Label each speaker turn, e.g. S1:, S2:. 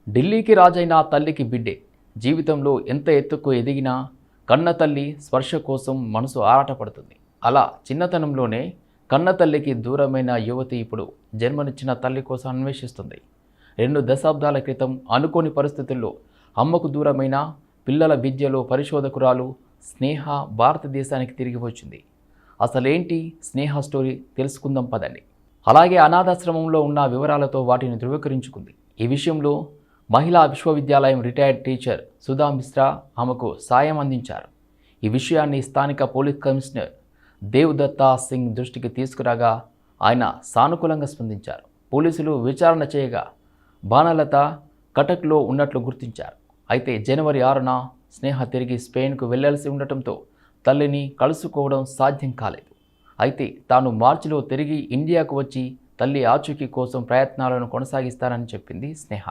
S1: ఢిల్లీకి రాజైన తల్లికి బిడ్డే జీవితంలో ఎంత ఎత్తుకు ఎదిగినా కన్న తల్లి స్పర్శ కోసం మనసు ఆరాటపడుతుంది. అలా చిన్నతనంలోనే కన్న తల్లికి దూరమైన యువతి ఇప్పుడు జన్మనిచ్చిన తల్లి కోసం అన్వేషిస్తుంది. 2 దశాబ్దాల క్రితం అనుకోని పరిస్థితుల్లో అమ్మకు దూరమైన పిల్లల విద్యలో పరిశోధకురాలు స్నేహ భారతదేశానికి తిరిగి వచ్చింది. అసలేంటి స్నేహ స్టోరీ తెలుసుకుందాం పదండి. అలాగే అనాథాశ్రమంలో ఉన్న వివరాలతో వాటిని ధృవీకరించుకుంది. ఈ విషయంలో మహిళా విశ్వవిద్యాలయం రిటైర్డ్ టీచర్ సుధా మిశ్రా ఆమెకు సాయం అందించారు. ఈ విషయాన్ని స్థానిక పోలీస్ కమిషనర్ దేవ్దత్తా సింగ్ దృష్టికి తీసుకురాగా ఆయన సానుకూలంగా స్పందించారు. పోలీసులు విచారణ చేయగా బాణలత కటక్లో ఉన్నట్లు గుర్తించారు. అయితే జనవరి 6న స్నేహ తిరిగి స్పెయిన్కు వెళ్లాల్సి ఉండటంతో తల్లిని కలుసుకోవడం సాధ్యం కాలేదు. అయితే తాను మార్చిలో తిరిగి ఇండియాకు వచ్చి తల్లి ఆచూకీ కోసం ప్రయత్నాలను కొనసాగిస్తానని చెప్పింది స్నేహ.